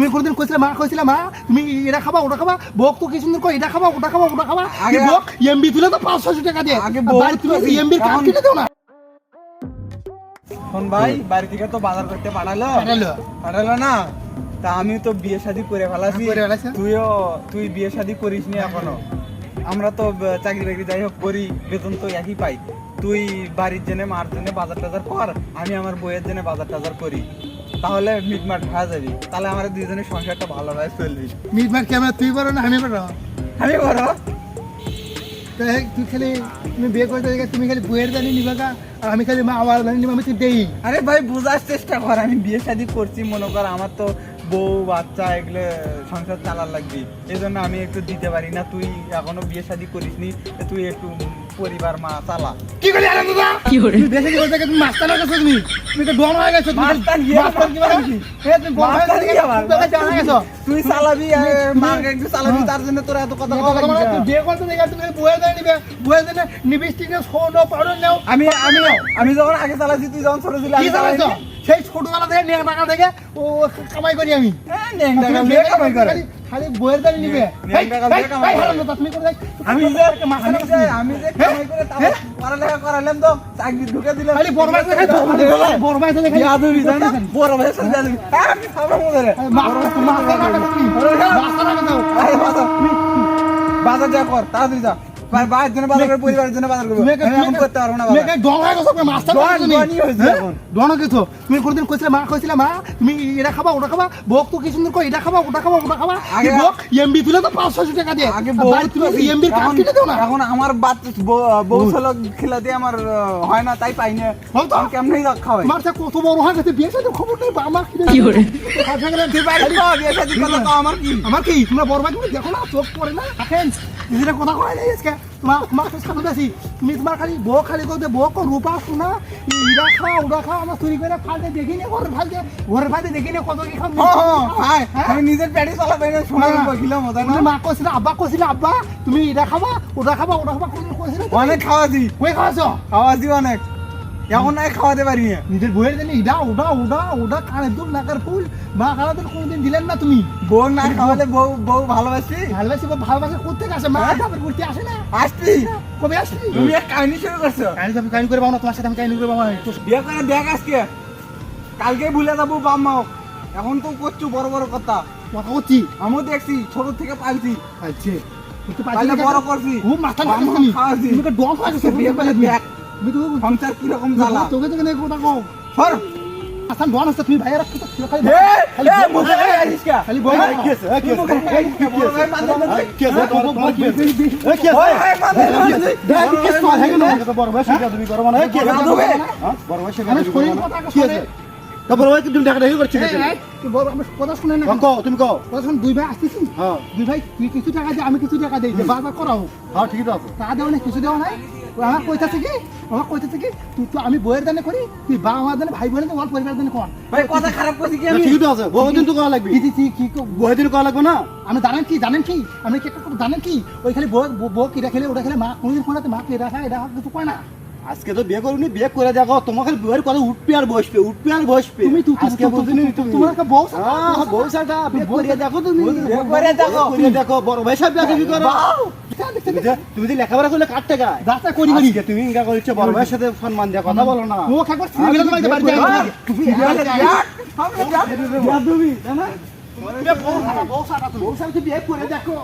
তুমি কোনদিন কইছিলা মা তুমি এটা খাবা ওটা খাবা বক তো কি সুন্দর কই এটা খাবা ওটা খাবা ওটা খাবা আগে বক এমবি তুলে তো 500 টাকা দিয়ে আগে বক তুমি এমবি কাম কিনে দাও না। শোন ভাই বাড়ি থেকে তো বাজার করতে পাঠালো না, তা আমি তো বিয়ে শাদী করে ফেলাছি, তুই বিয়ে শাদী করিস নি এখনো। আমরা তো চাকরি বাকরি যাই হোক করি, বেতন তো একই পাই। তুই বাড়ির জন্য মার জন্য বাজার টাজার কর, আমি আমার বইয়ের জন্য বাজার টাজার করি, তাহলে মিটমাট হয়ে যাবি। তাহলে আমার দুজনের সংসারটা ভালোভাবে চলবি। মিটমাট কেমন তুই বড় না আমি বড়? আমি বড়। তুই খালি তুমি বিয়ে করতে তুমি খালি বইয়ের জানি নিবা আর আমি খালি মা আমার জানি নিবা, আমি তো দেই। আরে ভাই বোঝার চেষ্টা কর, আমি বিয়ে শাদী করছি, মনে কর আমার তো বউ বাচ্চা এগুলো সংসার চালার লাগবে, এই জন্য আমি একটু দিতে পারি না। তুই এখনো বিয়ে শাদী করিস নি, তুই একটু পরিবার মা চালা। কি করি আরে দাদা কি করে তুমি বেশি করে তুমি মাস্টার হয়ে গেছো, তুমি তো ডন হয়ে গেছো। মাস্টার কি তুমি তুই চালাবি মা একটু চালাবি, তার জন্য তোরা এত কথা বলা। তুই বিয়ে করতে দেখে তুমি বইয়ের জানি নিবে, বইয়ের জানি লিপস্টিক সোনো পাউডার নাও। আমি যখন আগে চালাছি, তুই যখন ছোট ছিলি আগে চালাইছি, সেই ছোটবেলা থেকে নেক টাকা থেকে ও কামাই করি আমি। নেক টাকা দিয়ে কামাই করে খালি বইয়ের দানি নিবে, নেক টাকা দিয়ে কামাই করে। তুমি করে আমি যে কামাই করে তাও পড়ালেখা করালাম, তো চাকরি ঢুকে দিলাম। খালি বড় ভাই দেখে বড় ভাই দেখে ইয়াদবি জানা বড় ভাই সাথে যাবি। আমি খাবো মনে রে বাজার যা কর, তাড়াতাড়ি যা। বাইরের জন্য বাজার করে, পরিবারের জন্য বাজার করবো। আমি করতে পারবো না। তুমি কোনদিন কইছিলা মা তুমি এটা খাবা ওটা খাবা বক তো কি সুন্দর কই এটা খাবা ওটা খাবা ওটা খাবা আগে বক এমবি তুলে তো 500 টাকা দিয়ে আগে বক তুমি এমবি কাম কিনে দাও না। এখন আমার বউ ছেলে খেলা দিয়ে আমার হয় না, তাই পাই না। আমি কেমনে খাওয়াই? তোমার কত বড় হয়ে গেছে, বিয়ে সাথে খবর নেই আমার কি করে তুই বাইরে কর, বিয়ে শাদী কথা কও। আমার কি তোমরা বড় ভাই তুমি দেখো না, চোখ পড়ে না দেখেন নিজেরা কথা কয় না আজকে তোমার তো সামনে আছি। তুমি তোমার খালি বউ খালি করতে বউ রূপা শোনা ইরা খাওয়া ওরা খাওয়া আমার চুরি করে ফালতে দেখি না, ঘরের ফালতে দেখি না কত কি খাও। আমি নিজের পেটে চালাতে শোনা কইছিলাম মা কইছিল আব্বা কইছিল আব্বা তুমি এটা খাবা ওটা খাবা ওটা খাবা কইছিল অনেক খাওয়াছি। কই খাওয়াছো? খাওয়াছি অনেক, এখন নাই খাওয়াতে পারি না। নিজের বইয়ের জানি ইডা ওটা ওটা ওটা কানের দুল নাকের ফুল মা খাওয়াতে কোনোদিন দিলেন না তুমি? বউ না খাওয়ালে বউ ভালোবাসি ভালোবাসি করতে আসে মা বাপের করতে আসে না। আসবি কবে আসবি? তুমি এক কাহিনী শুরু করছো। কাহিনী করে পাবো না তোমার সাথে, আমি কাহিনী করে পাবো না। বিয়ে করে দেখ আজকে, কালকে ভুলে যাবো বাম্মাও। এখন তো করছো বড় বড় কথা করছি, আমিও দেখছি ছোট থেকে পাইছি, আচ্ছা বড় করছি, খুব মাথা খাওয়াছি। তুমি ডন হয়ে গেছো বিয়ে করে দেখ তুমি তো সংসার কিরকম জ্বালা। তোকে তোকে নেই কথা কও সর আসান ডন আছে তুমি ভাইয়া রাখছো খালি মুখে আইস কা খালি বই কি আছে কি আছে বড় ভাই মাথা কি আছে কি আছে ওই ভাই মাথা কি আছে না বড় ভাই সেটা তুমি করো না কি আছে বড় ভাই সেটা তুমি করো না কি আছে তো বড় ভাই তুমি দেখা দেখি করছিস তুই বড় আমি কথা শুনে না কও তুমি কও কথা শুন দুই ভাই আসছিস হ্যাঁ দুই ভাই তুই কিছু টাকা দে আমি কিছু টাকা দেই যে বাজার করাও হ্যাঁ ঠিক আছে টাকা দেও না কিছু দেও নাই আমার কইতাছে কি তুই তো আমি বইয়ের দানে করি তুই বা আমার দানে ভাই বোনের দানে পরিবার দানে কর ভাই কথা খারাপ কইছি কি আমি? ঠিক আছে বহুদিন তো করা লাগবে কি বহুদিন করা লাগবে না। আমি জানেন কি আমি কি একটা জানেন কি ওই খালি বউ কিরা খেলে ওটা খেলে মা কোনদিন কোনাতে মা কিরা খায় এটা কিছু কয় না। আজকে তো বিয়ে করুনি, বিয়ে করে দেখো তোমার খালি বউয়ের কথা উঠবে আর বসবে তুমি আজকে বুঝিনি তুমি তোমার একটা বউ বউ সাটা বিয়ে করে দেখো তুমি করে দেখো বড় ভাই সাহেব বিয়ে করো তুমি যে লেখাপড়া করলে কাট টাকা দাতা করি তুমি ইনকা করছো বড় ভাইয়ের সাথে সম্মান দিয়ে কথা বলো না। ও খাবার সিরিয়াল তোমাকে বাড়ি যাও তুমি জানো বউ সাটা বিয়ে করে দেখো।